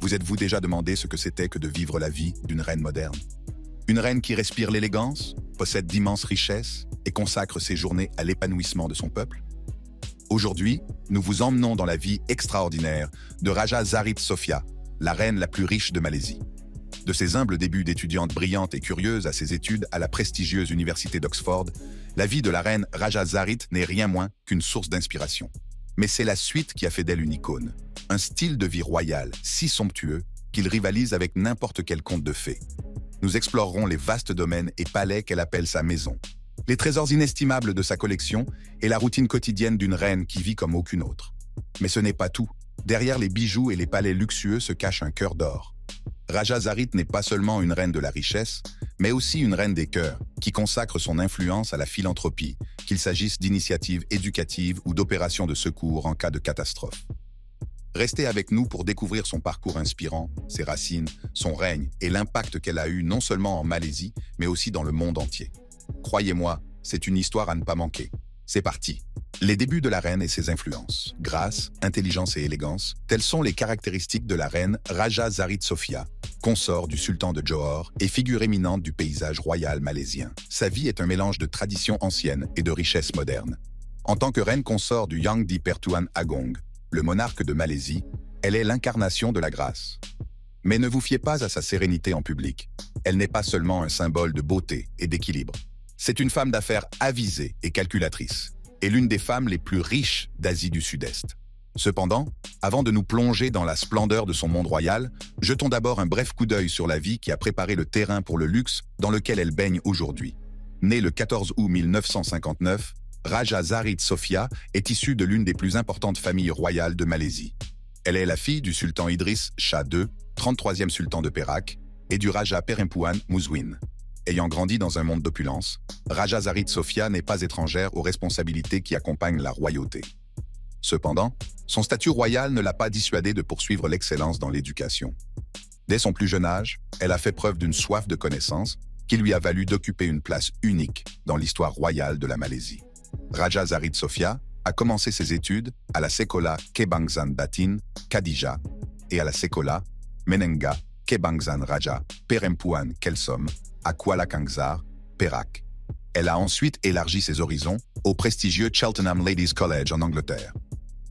Vous êtes-vous déjà demandé ce que c'était que de vivre la vie d'une reine moderne? Une reine qui respire l'élégance, possède d'immenses richesses et consacre ses journées à l'épanouissement de son peuple? Aujourd'hui, nous vous emmenons dans la vie extraordinaire de Raja Zarit Sofia, la reine la plus riche de Malaisie. De ses humbles débuts d'étudiante brillante et curieuse à ses études à la prestigieuse université d'Oxford, la vie de la reine Raja Zarit n'est rien moins qu'une source d'inspiration. Mais c'est la suite qui a fait d'elle une icône. Un style de vie royal si somptueux qu'il rivalise avec n'importe quel conte de fées. Nous explorerons les vastes domaines et palais qu'elle appelle sa maison, les trésors inestimables de sa collection et la routine quotidienne d'une reine qui vit comme aucune autre. Mais ce n'est pas tout. Derrière les bijoux et les palais luxueux se cache un cœur d'or. Raja Zarit n'est pas seulement une reine de la richesse, mais aussi une reine des cœurs, qui consacre son influence à la philanthropie, qu'il s'agisse d'initiatives éducatives ou d'opérations de secours en cas de catastrophe. Restez avec nous pour découvrir son parcours inspirant, ses racines, son règne et l'impact qu'elle a eu non seulement en Malaisie, mais aussi dans le monde entier. Croyez-moi, c'est une histoire à ne pas manquer. C'est parti. Les débuts de la reine et ses influences. Grâce, intelligence et élégance, telles sont les caractéristiques de la reine Raja Zarit Sofia, consort du sultan de Johor et figure éminente du paysage royal malaisien. Sa vie est un mélange de traditions anciennes et de richesses modernes. En tant que reine consort du Yang di Pertuan Agong, le monarque de Malaisie, elle est l'incarnation de la grâce. Mais ne vous fiez pas à sa sérénité en public. Elle n'est pas seulement un symbole de beauté et d'équilibre. C'est une femme d'affaires avisée et calculatrice, et l'une des femmes les plus riches d'Asie du Sud-Est. Cependant, avant de nous plonger dans la splendeur de son monde royal, jetons d'abord un bref coup d'œil sur la vie qui a préparé le terrain pour le luxe dans lequel elle baigne aujourd'hui. Née le 14 août 1959, Raja Zarit Sofia est issue de l'une des plus importantes familles royales de Malaisie. Elle est la fille du sultan Idris Shah II, 33e sultan de Perak, et du Raja Perempuan Muzwin. Ayant grandi dans un monde d'opulence, Raja Zarit Sofia n'est pas étrangère aux responsabilités qui accompagnent la royauté. Cependant, son statut royal ne l'a pas dissuadée de poursuivre l'excellence dans l'éducation. Dès son plus jeune âge, elle a fait preuve d'une soif de connaissance qui lui a valu d'occuper une place unique dans l'histoire royale de la Malaisie. Raja Zarit Sofia a commencé ses études à la Sekolah Kebangsan Datin, Khadijah, et à la Sekolah Menengah Kebangsan Raja Perempuan Kelsom, à Kuala Kangsar, Perak. Elle a ensuite élargi ses horizons au prestigieux Cheltenham Ladies College en Angleterre.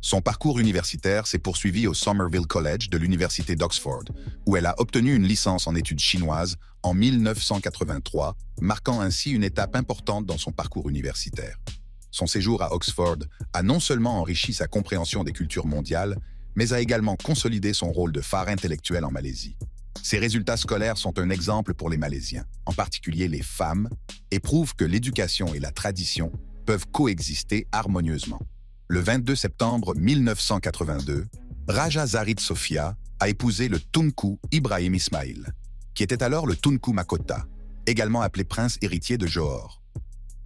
Son parcours universitaire s'est poursuivi au Somerville College de l'Université d'Oxford, où elle a obtenu une licence en études chinoises en 1983, marquant ainsi une étape importante dans son parcours universitaire. Son séjour à Oxford a non seulement enrichi sa compréhension des cultures mondiales, mais a également consolidé son rôle de phare intellectuel en Malaisie. Ses résultats scolaires sont un exemple pour les Malaisiens, en particulier les femmes, et prouvent que l'éducation et la tradition peuvent coexister harmonieusement. Le 22 septembre 1982, Raja Zarit Sofia a épousé le Tunku Ibrahim Ismail, qui était alors le Tunku Mahkota, également appelé prince héritier de Johor.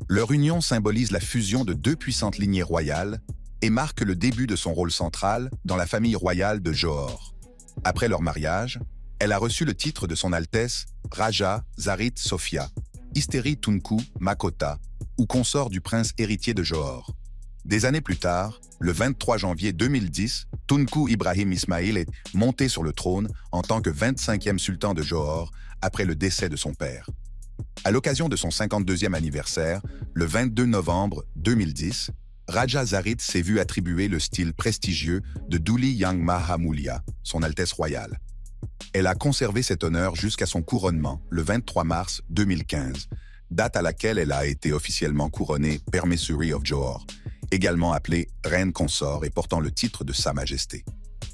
Leur union symbolise la fusion de deux puissantes lignées royales et marque le début de son rôle central dans la famille royale de Johor. Après leur mariage, elle a reçu le titre de son Altesse Raja Zarit Sofia, Isteri Tunku Mahkota, ou consort du prince héritier de Johor. Des années plus tard, le 23 janvier 2010, Tunku Ibrahim Ismail est monté sur le trône en tant que 25e sultan de Johor après le décès de son père. À l'occasion de son 52e anniversaire, le 22 novembre 2010, Raja Zarit s'est vu attribuer le style prestigieux de Duli Yang Maha Mulia, son Altesse royale. Elle a conservé cet honneur jusqu'à son couronnement, le 23 mars 2015, date à laquelle elle a été officiellement couronnée Permaisuri of Johor, également appelée reine consort et portant le titre de Sa Majesté.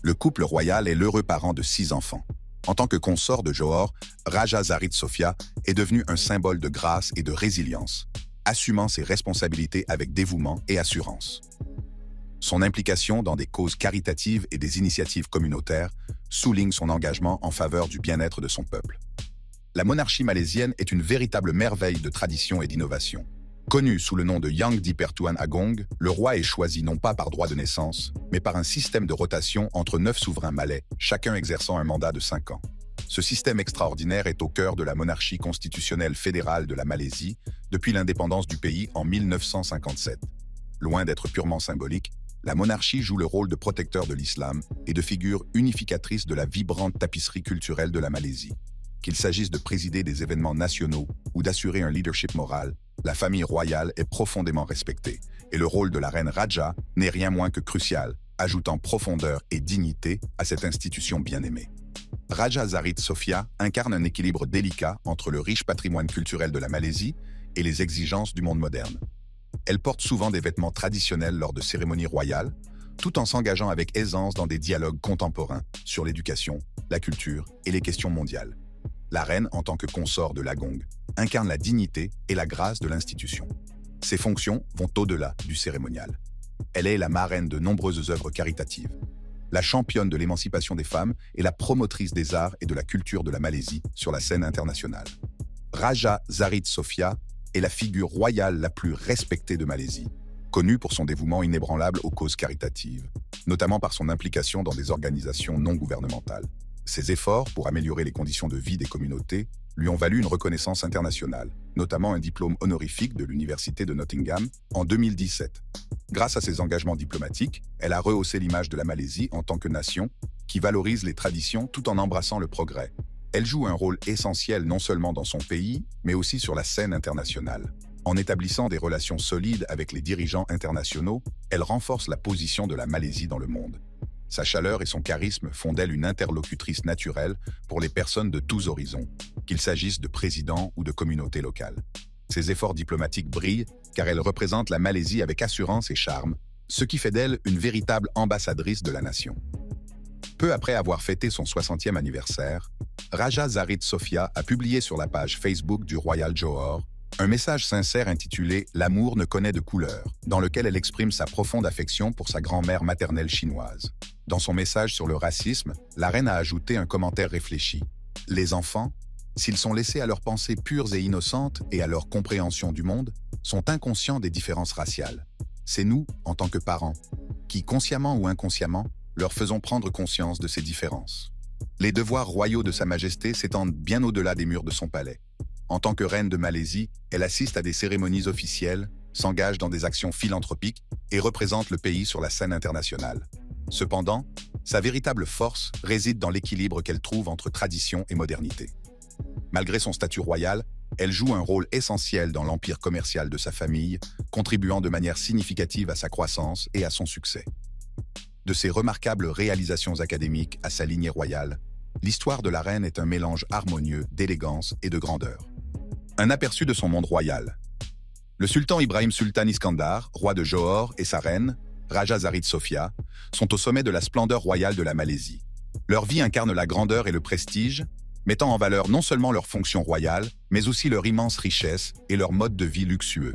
Le couple royal est l'heureux parent de 6 enfants. En tant que consort de Johor, Raja Zarit Sofia est devenue un symbole de grâce et de résilience, assumant ses responsabilités avec dévouement et assurance. Son implication dans des causes caritatives et des initiatives communautaires souligne son engagement en faveur du bien-être de son peuple. La monarchie malaisienne est une véritable merveille de tradition et d'innovation. Connu sous le nom de Yang di Pertuan Agong, le roi est choisi non pas par droit de naissance, mais par un système de rotation entre 9 souverains malais, chacun exerçant un mandat de 5 ans. Ce système extraordinaire est au cœur de la monarchie constitutionnelle fédérale de la Malaisie depuis l'indépendance du pays en 1957. Loin d'être purement symbolique, La monarchie joue le rôle de protecteur de l'islam et de figure unificatrice de la vibrante tapisserie culturelle de la Malaisie. Qu'il s'agisse de présider des événements nationaux ou d'assurer un leadership moral, la famille royale est profondément respectée, et le rôle de la reine Raja n'est rien moins que crucial, ajoutant profondeur et dignité à cette institution bien-aimée. Raja Sarit Sofia incarne un équilibre délicat entre le riche patrimoine culturel de la Malaisie et les exigences du monde moderne. Elle porte souvent des vêtements traditionnels lors de cérémonies royales, tout en s'engageant avec aisance dans des dialogues contemporains sur l'éducation, la culture et les questions mondiales. La reine, en tant que consort de l'Agong, incarne la dignité et la grâce de l'institution. Ses fonctions vont au-delà du cérémonial. Elle est la marraine de nombreuses œuvres caritatives, la championne de l'émancipation des femmes et la promotrice des arts et de la culture de la Malaisie sur la scène internationale. Raja Sarit Sofia est la figure royale la plus respectée de Malaisie, connue pour son dévouement inébranlable aux causes caritatives, notamment par son implication dans des organisations non gouvernementales. Ses efforts pour améliorer les conditions de vie des communautés lui ont valu une reconnaissance internationale, notamment un diplôme honorifique de l'Université de Nottingham en 2017. Grâce à ses engagements diplomatiques, elle a rehaussé l'image de la Malaisie en tant que nation qui valorise les traditions tout en embrassant le progrès. Elle joue un rôle essentiel non seulement dans son pays, mais aussi sur la scène internationale. En établissant des relations solides avec les dirigeants internationaux, elle renforce la position de la Malaisie dans le monde. Sa chaleur et son charisme font d'elle une interlocutrice naturelle pour les personnes de tous horizons, qu'il s'agisse de présidents ou de communautés locales. Ses efforts diplomatiques brillent car elle représente la Malaisie avec assurance et charme, ce qui fait d'elle une véritable ambassadrice de la nation. Peu après avoir fêté son 60e anniversaire, Raja Sarit Sofia a publié sur la page Facebook du Royal Johor un message sincère intitulé « L'amour ne connaît de couleur », dans lequel elle exprime sa profonde affection pour sa grand-mère maternelle chinoise. Dans son message sur le racisme, la reine a ajouté un commentaire réfléchi. « Les enfants, s'ils sont laissés à leurs pensées pures et innocentes et à leur compréhension du monde, sont inconscients des différences raciales. C'est nous, en tant que parents, qui, consciemment ou inconsciemment, leur faisons prendre conscience de ces différences. Les devoirs royaux de Sa Majesté s'étendent bien au-delà des murs de son palais. En tant que reine de Malaisie, elle assiste à des cérémonies officielles, s'engage dans des actions philanthropiques et représente le pays sur la scène internationale. Cependant, sa véritable force réside dans l'équilibre qu'elle trouve entre tradition et modernité. Malgré son statut royal, elle joue un rôle essentiel dans l'empire commercial de sa famille, contribuant de manière significative à sa croissance et à son succès. De ses remarquables réalisations académiques à sa lignée royale, l'histoire de la reine est un mélange harmonieux d'élégance et de grandeur. Un aperçu de son monde royal. Le sultan Ibrahim Sultan Iskandar, roi de Johor, et sa reine, Raja Sarit Sofia, sont au sommet de la splendeur royale de la Malaisie. Leur vie incarne la grandeur et le prestige, mettant en valeur non seulement leur fonction royale, mais aussi leur immense richesse et leur mode de vie luxueux.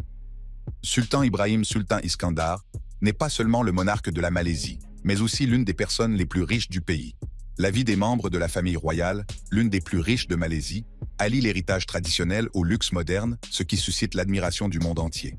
Sultan Ibrahim Sultan Iskandar n'est pas seulement le monarque de la Malaisie, mais aussi l'une des personnes les plus riches du pays. La vie des membres de la famille royale, l'une des plus riches de Malaisie, allie l'héritage traditionnel au luxe moderne, ce qui suscite l'admiration du monde entier.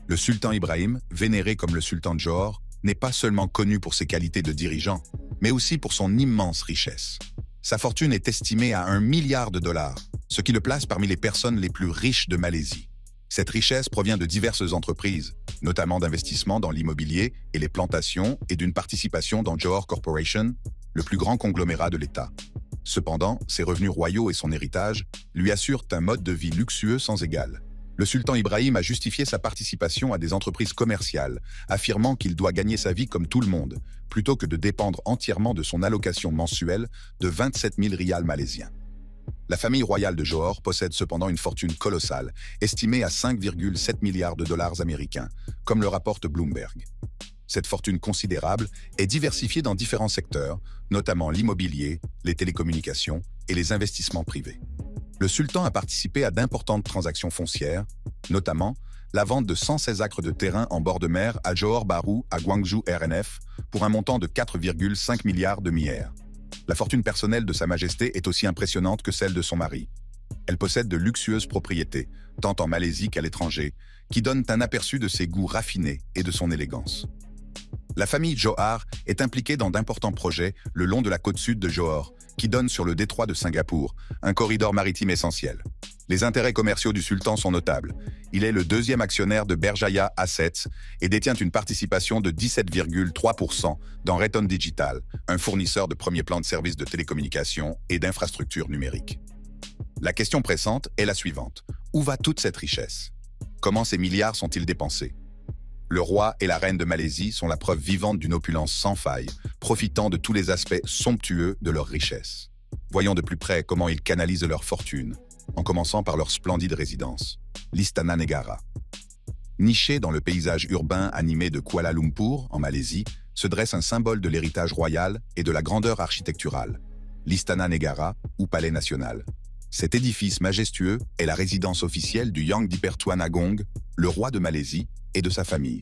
Le sultan Ibrahim, vénéré comme le sultan de Johor, n'est pas seulement connu pour ses qualités de dirigeant, mais aussi pour son immense richesse. Sa fortune est estimée à 1 milliard de dollars, ce qui le place parmi les personnes les plus riches de Malaisie. Cette richesse provient de diverses entreprises, notamment d'investissements dans l'immobilier et les plantations et d'une participation dans Johor Corporation, le plus grand conglomérat de l'État. Cependant, ses revenus royaux et son héritage lui assurent un mode de vie luxueux sans égal. Le sultan Ibrahim a justifié sa participation à des entreprises commerciales, affirmant qu'il doit gagner sa vie comme tout le monde, plutôt que de dépendre entièrement de son allocation mensuelle de 27 000 rials malaisiens. La famille royale de Johor possède cependant une fortune colossale, estimée à 5,7 milliards de dollars américains, comme le rapporte Bloomberg. Cette fortune considérable est diversifiée dans différents secteurs, notamment l'immobilier, les télécommunications et les investissements privés. Le sultan a participé à d'importantes transactions foncières, notamment la vente de 116 acres de terrain en bord de mer à Johor Bahru à Gwangju RNF pour un montant de 4,5 milliards de milliards. La fortune personnelle de Sa Majesté est aussi impressionnante que celle de son mari. Elle possède de luxueuses propriétés, tant en Malaisie qu'à l'étranger, qui donnent un aperçu de ses goûts raffinés et de son élégance. La famille Johar est impliquée dans d'importants projets le long de la côte sud de Johor, qui donne sur le détroit de Singapour, un corridor maritime essentiel. Les intérêts commerciaux du sultan sont notables. Il est le deuxième actionnaire de Berjaya Assets et détient une participation de 17,3% dans Raytheon Digital, un fournisseur de premier plan de services de télécommunications et d'infrastructures numériques. La question pressante est la suivante. Où va toute cette richesse? Comment ces milliards sont-ils dépensés? Le roi et la reine de Malaisie sont la preuve vivante d'une opulence sans faille, profitant de tous les aspects somptueux de leur richesse. Voyons de plus près comment ils canalisent leur fortune, en commençant par leur splendide résidence, l'Istana Negara. Niché dans le paysage urbain animé de Kuala Lumpur, en Malaisie, se dresse un symbole de l'héritage royal et de la grandeur architecturale, l'Istana Negara, ou Palais national. Cet édifice majestueux est la résidence officielle du Yang Dipertuan Agong, le roi de Malaisie, et de sa famille.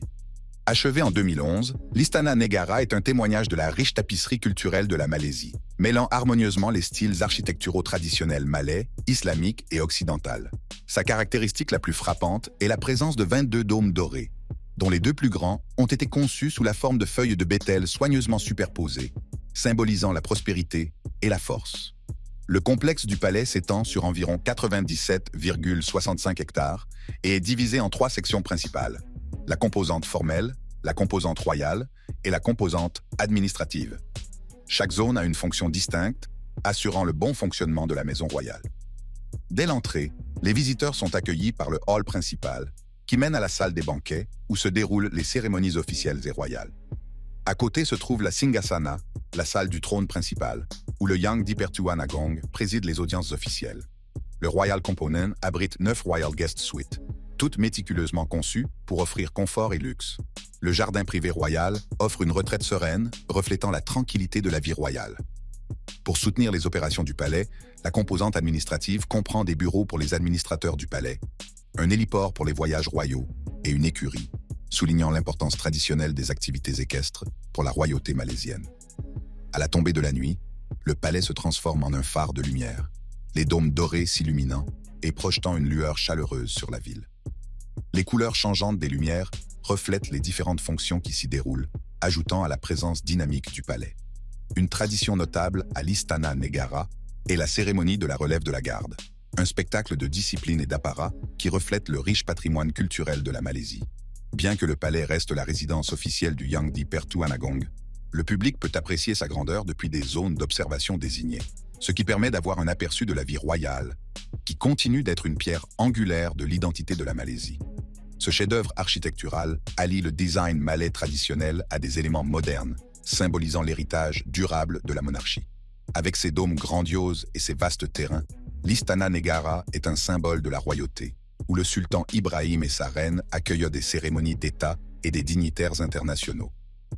Achevé en 2011, l'Istana Negara est un témoignage de la riche tapisserie culturelle de la Malaisie, mêlant harmonieusement les styles architecturaux traditionnels malais, islamiques et occidentaux. Sa caractéristique la plus frappante est la présence de 22 dômes dorés, dont les deux plus grands ont été conçus sous la forme de feuilles de bétel soigneusement superposées, symbolisant la prospérité et la force. Le complexe du palais s'étend sur environ 97,65 hectares et est divisé en 3 sections principales: la composante formelle, la composante royale et la composante administrative. Chaque zone a une fonction distincte, assurant le bon fonctionnement de la maison royale. Dès l'entrée, les visiteurs sont accueillis par le hall principal, qui mène à la salle des banquets où se déroulent les cérémonies officielles et royales. À côté se trouve la Singgasana, la salle du trône principal, où le Yang Dipertuan Agong préside les audiences officielles. Le Royal Component abrite 9 Royal Guest Suites, toutes méticuleusement conçues pour offrir confort et luxe. Le jardin privé royal offre une retraite sereine, reflétant la tranquillité de la vie royale. Pour soutenir les opérations du palais, la composante administrative comprend des bureaux pour les administrateurs du palais, un héliport pour les voyages royaux et une écurie, soulignant l'importance traditionnelle des activités équestres pour la royauté malaisienne. À la tombée de la nuit, le palais se transforme en un phare de lumière, les dômes dorés s'illuminant et projetant une lueur chaleureuse sur la ville. Les couleurs changeantes des lumières reflètent les différentes fonctions qui s'y déroulent, ajoutant à la présence dynamique du palais. Une tradition notable à l'Istana Negara est la cérémonie de la relève de la garde, un spectacle de discipline et d'apparat qui reflète le riche patrimoine culturel de la Malaisie. Bien que le palais reste la résidence officielle du Yang Dipertuan Agong, le public peut apprécier sa grandeur depuis des zones d'observation désignées, ce qui permet d'avoir un aperçu de la vie royale, qui continue d'être une pierre angulaire de l'identité de la Malaisie. Ce chef-d'œuvre architectural allie le design malais traditionnel à des éléments modernes, symbolisant l'héritage durable de la monarchie. Avec ses dômes grandioses et ses vastes terrains, l'Istana Negara est un symbole de la royauté, où le sultan Ibrahim et sa reine accueillent des cérémonies d'État et des dignitaires internationaux.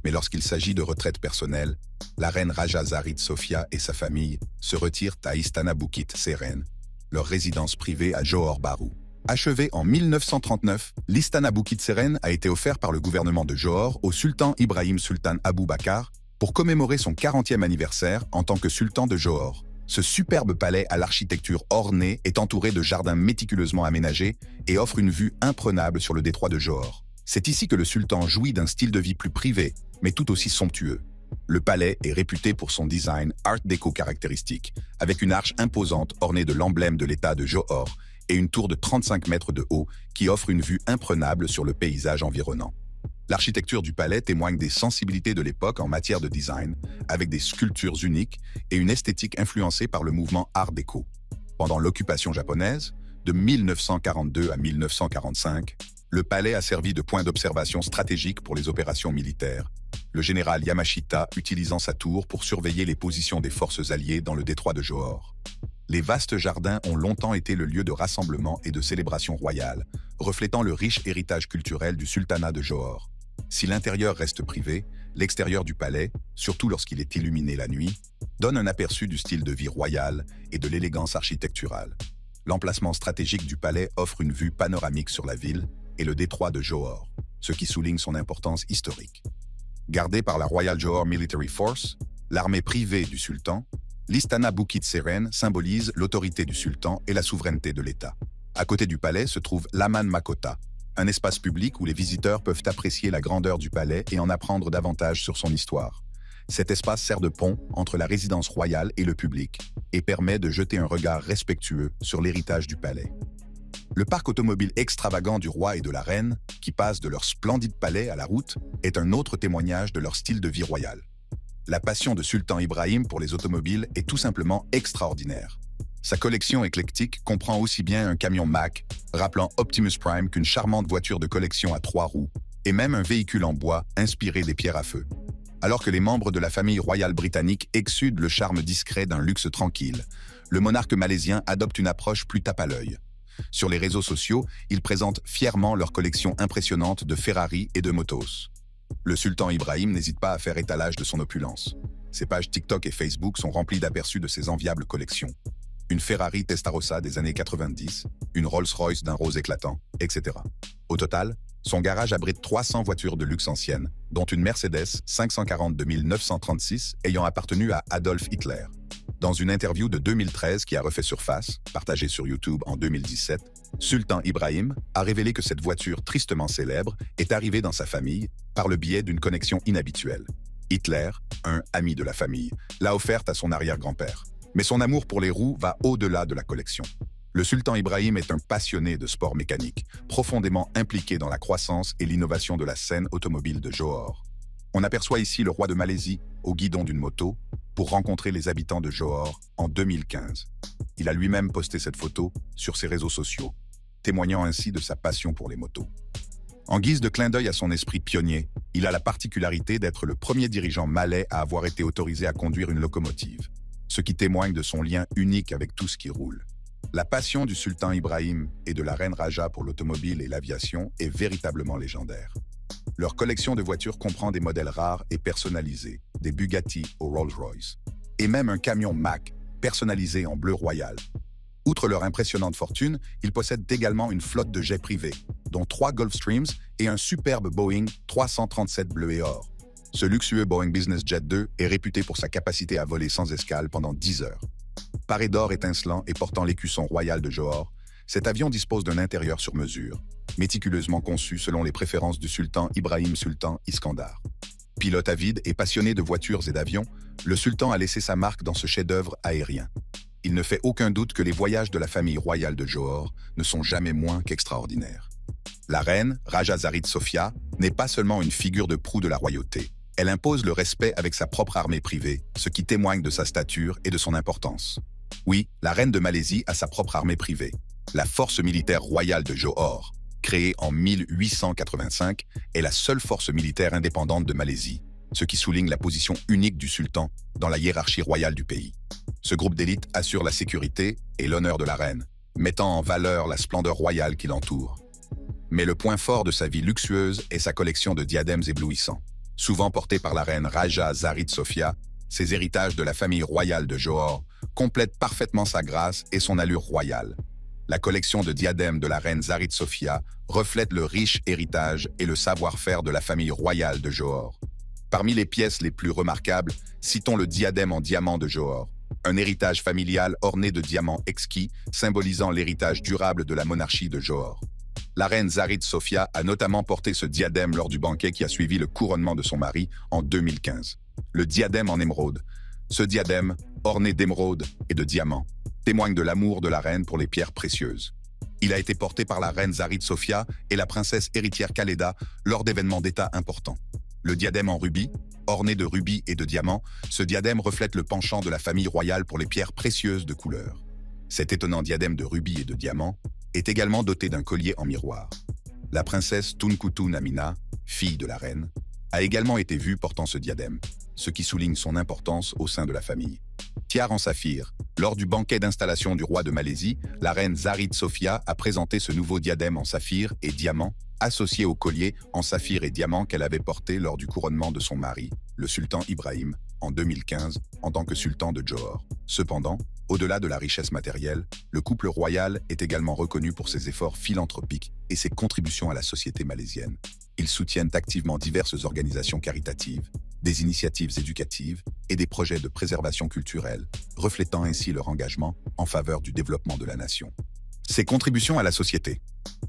Mais lorsqu'il s'agit de retraite personnelle, la reine Raja Zarid Sofia et sa famille se retirent à Istana Bukit Seren, leur résidence privée à Johor Bahru. Achevée en 1939, l'Istana Bukit Seren a été offert par le gouvernement de Johor au sultan Ibrahim Sultan Abu Bakar pour commémorer son 40e anniversaire en tant que sultan de Johor. Ce superbe palais à l'architecture ornée est entouré de jardins méticuleusement aménagés et offre une vue imprenable sur le détroit de Johor. C'est ici que le sultan jouit d'un style de vie plus privé, mais tout aussi somptueux. Le palais est réputé pour son design art déco caractéristique, avec une arche imposante ornée de l'emblème de l'État de Johor et une tour de 35 mètres de haut qui offre une vue imprenable sur le paysage environnant. L'architecture du palais témoigne des sensibilités de l'époque en matière de design, avec des sculptures uniques et une esthétique influencée par le mouvement art déco. Pendant l'occupation japonaise, de 1942 à 1945, le palais a servi de point d'observation stratégique pour les opérations militaires, le général Yamashita utilisant sa tour pour surveiller les positions des forces alliées dans le détroit de Johor. Les vastes jardins ont longtemps été le lieu de rassemblement et de célébration royale, reflétant le riche héritage culturel du sultanat de Johor. Si l'intérieur reste privé, l'extérieur du palais, surtout lorsqu'il est illuminé la nuit, donne un aperçu du style de vie royal et de l'élégance architecturale. L'emplacement stratégique du palais offre une vue panoramique sur la ville et le détroit de Johor, ce qui souligne son importance historique. Gardé par la Royal Johor Military Force, l'armée privée du sultan, l'Istana Bukit Seren symbolise l'autorité du sultan et la souveraineté de l'État. À côté du palais se trouve l'Aman Makota, un espace public où les visiteurs peuvent apprécier la grandeur du palais et en apprendre davantage sur son histoire. Cet espace sert de pont entre la résidence royale et le public et permet de jeter un regard respectueux sur l'héritage du palais. Le parc automobile extravagant du roi et de la reine, qui passe de leur splendide palais à la route, est un autre témoignage de leur style de vie royal. La passion de Sultan Ibrahim pour les automobiles est tout simplement extraordinaire. Sa collection éclectique comprend aussi bien un camion Mack, rappelant Optimus Prime, qu'une charmante voiture de collection à 3 roues, et même un véhicule en bois inspiré des pierres à feu. Alors que les membres de la famille royale britannique exudent le charme discret d'un luxe tranquille, le monarque malaisien adopte une approche plus tape à l'œil. Sur les réseaux sociaux, ils présentent fièrement leur collection impressionnante de Ferrari et de motos. Le sultan Ibrahim n'hésite pas à faire étalage de son opulence. Ses pages TikTok et Facebook sont remplies d'aperçus de ses enviables collections. Une Ferrari Testarossa des années 90, une Rolls-Royce d'un rose éclatant, etc. Au total, son garage abrite 300 voitures de luxe anciennes, dont une Mercedes 540 de 1936 ayant appartenu à Adolf Hitler. Dans une interview de 2013 qui a refait surface, partagée sur YouTube en 2017, Sultan Ibrahim a révélé que cette voiture tristement célèbre est arrivée dans sa famille par le biais d'une connexion inhabituelle. Hitler, un ami de la famille, l'a offerte à son arrière-grand-père. Mais son amour pour les roues va au-delà de la collection. Le sultan Ibrahim est un passionné de sport mécanique, profondément impliqué dans la croissance et l'innovation de la scène automobile de Johor. On aperçoit ici le roi de Malaisie au guidon d'une moto pour rencontrer les habitants de Johor en 2015. Il a lui-même posté cette photo sur ses réseaux sociaux, témoignant ainsi de sa passion pour les motos. En guise de clin d'œil à son esprit pionnier, il a la particularité d'être le premier dirigeant malais à avoir été autorisé à conduire une locomotive, ce qui témoigne de son lien unique avec tout ce qui roule. La passion du sultan Ibrahim et de la reine Raja pour l'automobile et l'aviation est véritablement légendaire. Leur collection de voitures comprend des modèles rares et personnalisés, des Bugatti au Rolls-Royce, et même un camion Mack personnalisé en bleu royal. Outre leur impressionnante fortune, ils possèdent également une flotte de jets privés, dont 3 Gulfstreams et un superbe Boeing 337 bleu et or. Ce luxueux Boeing Business Jet 2 est réputé pour sa capacité à voler sans escale pendant 10 heures. Paré d'or étincelant et portant l'écusson royal de Johor, cet avion dispose d'un intérieur sur mesure, méticuleusement conçu selon les préférences du sultan Ibrahim Sultan Iskandar. Pilote avide et passionné de voitures et d'avions, le sultan a laissé sa marque dans ce chef-d'œuvre aérien. Il ne fait aucun doute que les voyages de la famille royale de Johor ne sont jamais moins qu'extraordinaires. La reine, Raja Zarid Sofia, n'est pas seulement une figure de proue de la royauté. Elle impose le respect avec sa propre armée privée, ce qui témoigne de sa stature et de son importance. Oui, la reine de Malaisie a sa propre armée privée. La force militaire royale de Johor, créée en 1885, est la seule force militaire indépendante de Malaisie, ce qui souligne la position unique du sultan dans la hiérarchie royale du pays. Ce groupe d'élite assure la sécurité et l'honneur de la reine, mettant en valeur la splendeur royale qui l'entoure. Mais le point fort de sa vie luxueuse est sa collection de diadèmes éblouissants. Souvent portés par la reine Raja Zarid Sofia, ces héritages de la famille royale de Johor complètent parfaitement sa grâce et son allure royale. La collection de diadèmes de la reine Zarid Sofia reflète le riche héritage et le savoir-faire de la famille royale de Johor. Parmi les pièces les plus remarquables, citons le diadème en diamant de Johor, un héritage familial orné de diamants exquis, symbolisant l'héritage durable de la monarchie de Johor. La reine Zarid Sofia a notamment porté ce diadème lors du banquet qui a suivi le couronnement de son mari en 2015. Le diadème en émeraude. Ce diadème, orné d'émeraude et de diamants, témoigne de l'amour de la reine pour les pierres précieuses. Il a été porté par la reine Zarid Sofia et la princesse héritière Khaleda lors d'événements d'État importants. Le diadème en rubis, orné de rubis et de diamants, ce diadème reflète le penchant de la famille royale pour les pierres précieuses de couleur. Cet étonnant diadème de rubis et de diamants est également doté d'un collier en miroir. La princesse Tunkutu Namina, fille de la reine, a également été vue portant ce diadème, ce qui souligne son importance au sein de la famille. Tiare en saphir. Lors du banquet d'installation du roi de Malaisie, la reine Zarid Sofia a présenté ce nouveau diadème en saphir et diamant, associé au collier en saphir et diamant qu'elle avait porté lors du couronnement de son mari, le sultan Ibrahim, en 2015, en tant que sultan de Johor. Cependant, au-delà de la richesse matérielle, le couple royal est également reconnu pour ses efforts philanthropiques et ses contributions à la société malaisienne. Ils soutiennent activement diverses organisations caritatives, des initiatives éducatives et des projets de préservation culturelle, reflétant ainsi leur engagement en faveur du développement de la nation. Ses contributions à la société.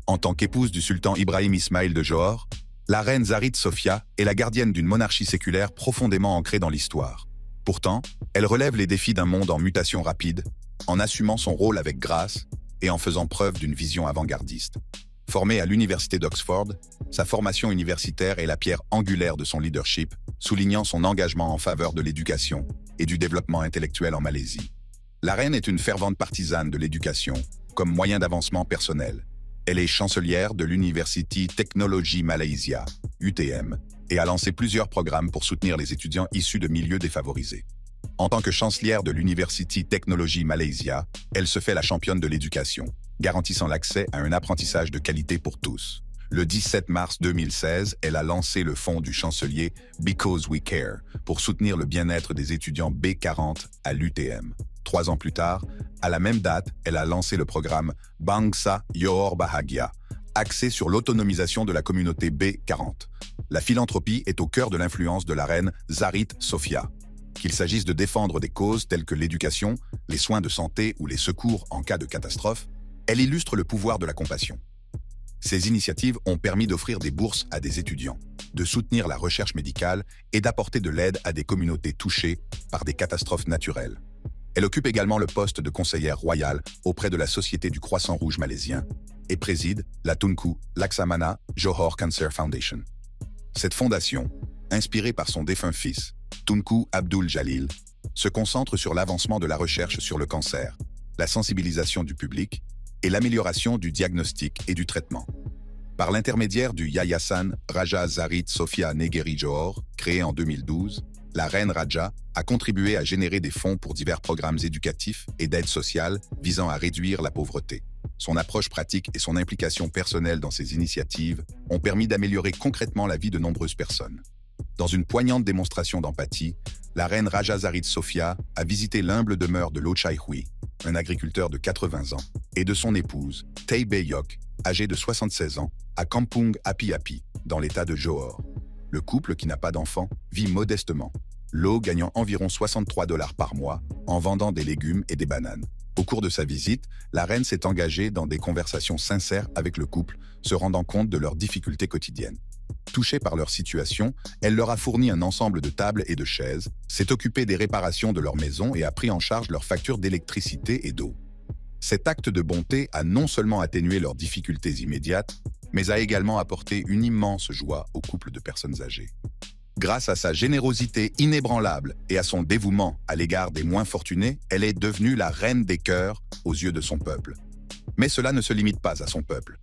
En tant qu'épouse du sultan Ibrahim Ismail de Johor, La reine Zarit Sofia est la gardienne d'une monarchie séculaire profondément ancrée dans l'histoire. Pourtant, elle relève les défis d'un monde en mutation rapide, en assumant son rôle avec grâce et en faisant preuve d'une vision avant-gardiste. Formée à l'université d'Oxford, sa formation universitaire est la pierre angulaire de son leadership, soulignant son engagement en faveur de l'éducation et du développement intellectuel en Malaisie. La reine est une fervente partisane de l'éducation comme moyen d'avancement personnel. Elle est chancelière de l'University Technology Malaysia, UTM, et a lancé plusieurs programmes pour soutenir les étudiants issus de milieux défavorisés. En tant que chancelière de l'University Technology Malaysia, elle se fait la championne de l'éducation, garantissant l'accès à un apprentissage de qualité pour tous. Le 17 mars 2016, elle a lancé le fonds du chancelier Because We Care pour soutenir le bien-être des étudiants B40 à l'UTM. 3 ans plus tard, à la même date, elle a lancé le programme Bangsa Johor Bahagia, axé sur l'autonomisation de la communauté B40. La philanthropie est au cœur de l'influence de la reine Zarit Sofia. Qu'il s'agisse de défendre des causes telles que l'éducation, les soins de santé ou les secours en cas de catastrophe, elle illustre le pouvoir de la compassion. Ces initiatives ont permis d'offrir des bourses à des étudiants, de soutenir la recherche médicale et d'apporter de l'aide à des communautés touchées par des catastrophes naturelles. Elle occupe également le poste de conseillère royale auprès de la Société du Croissant Rouge malaisien et préside la Tunku Laksamana Johor Cancer Foundation. Cette fondation, inspirée par son défunt fils, Tunku Abdul Jalil, se concentre sur l'avancement de la recherche sur le cancer, la sensibilisation du public et l'amélioration du diagnostic et du traitement. Par l'intermédiaire du Yayasan Raja Zarit Sofia Negeri Johor, créé en 2012, la reine Raja a contribué à générer des fonds pour divers programmes éducatifs et d'aide sociale visant à réduire la pauvreté. Son approche pratique et son implication personnelle dans ces initiatives ont permis d'améliorer concrètement la vie de nombreuses personnes. Dans une poignante démonstration d'empathie, la reine Raja Zarit Sofia a visité l'humble demeure de Lo Chai Hui, un agriculteur de 80 ans, et de son épouse, Tay Bay Yok, âgée de 76 ans, à Kampung Api Api, dans l'état de Johor. Le couple, qui n'a pas d'enfant, vit modestement, Lo gagnant environ $63 par mois en vendant des légumes et des bananes. Au cours de sa visite, la reine s'est engagée dans des conversations sincères avec le couple, se rendant compte de leurs difficultés quotidiennes. Touchée par leur situation, elle leur a fourni un ensemble de tables et de chaises, s'est occupée des réparations de leur maison et a pris en charge leurs factures d'électricité et d'eau. Cet acte de bonté a non seulement atténué leurs difficultés immédiates, mais a également apporté une immense joie au couple de personnes âgées. Grâce à sa générosité inébranlable et à son dévouement à l'égard des moins fortunés, elle est devenue la reine des cœurs aux yeux de son peuple. Mais cela ne se limite pas à son peuple.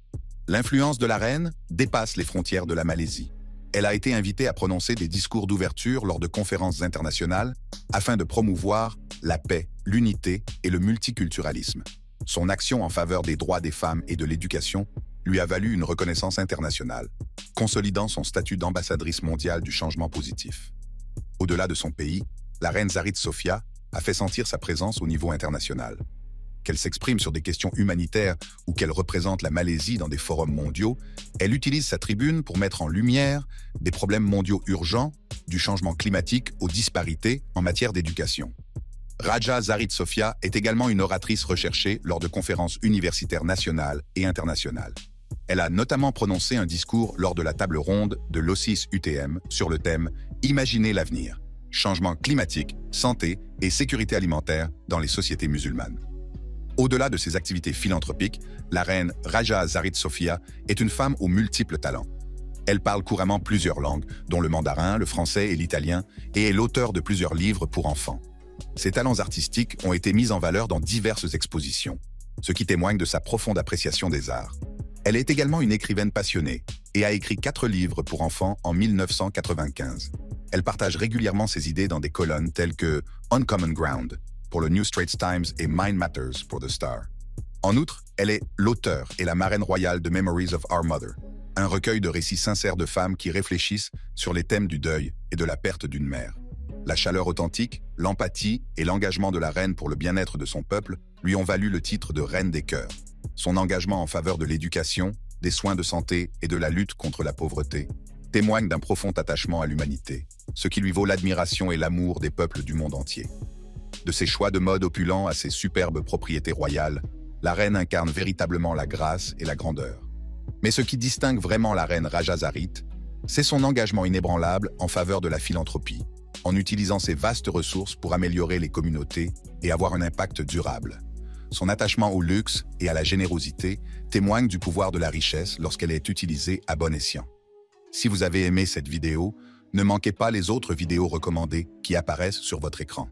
L'influence de la reine dépasse les frontières de la Malaisie. Elle a été invitée à prononcer des discours d'ouverture lors de conférences internationales afin de promouvoir la paix, l'unité et le multiculturalisme. Son action en faveur des droits des femmes et de l'éducation lui a valu une reconnaissance internationale, consolidant son statut d'ambassadrice mondiale du changement positif. Au-delà de son pays, la reine Zarit Sofia a fait sentir sa présence au niveau international. Qu'elle s'exprime sur des questions humanitaires ou qu'elle représente la Malaisie dans des forums mondiaux, elle utilise sa tribune pour mettre en lumière des problèmes mondiaux urgents, du changement climatique aux disparités en matière d'éducation. Raja Zarit Sofia est également une oratrice recherchée lors de conférences universitaires nationales et internationales. Elle a notamment prononcé un discours lors de la table ronde de l'OSIS UTM sur le thème « Imaginez l'avenir, changement climatique, santé et sécurité alimentaire dans les sociétés musulmanes ». Au-delà de ses activités philanthropiques, la reine Raja Zarit Sofia est une femme aux multiples talents. Elle parle couramment plusieurs langues, dont le mandarin, le français et l'italien, et est l'auteur de plusieurs livres pour enfants. Ses talents artistiques ont été mis en valeur dans diverses expositions, ce qui témoigne de sa profonde appréciation des arts. Elle est également une écrivaine passionnée et a écrit 4 livres pour enfants en 1995. Elle partage régulièrement ses idées dans des colonnes telles que Uncommon Ground pour le New Straits Times et Mind Matters pour The Star. En outre, elle est l'auteure et la marraine royale de Memories of Our Mother, un recueil de récits sincères de femmes qui réfléchissent sur les thèmes du deuil et de la perte d'une mère. La chaleur authentique, l'empathie et l'engagement de la reine pour le bien-être de son peuple lui ont valu le titre de Reine des cœurs. Son engagement en faveur de l'éducation, des soins de santé et de la lutte contre la pauvreté témoigne d'un profond attachement à l'humanité, ce qui lui vaut l'admiration et l'amour des peuples du monde entier. De ses choix de mode opulents à ses superbes propriétés royales, la reine incarne véritablement la grâce et la grandeur. Mais ce qui distingue vraiment la reine Raja Zarit, C'est son engagement inébranlable en faveur de la philanthropie, en utilisant ses vastes ressources pour améliorer les communautés et avoir un impact durable. Son attachement au luxe et à la générosité témoigne du pouvoir de la richesse lorsqu'elle est utilisée à bon escient. Si vous avez aimé cette vidéo, ne manquez pas les autres vidéos recommandées qui apparaissent sur votre écran.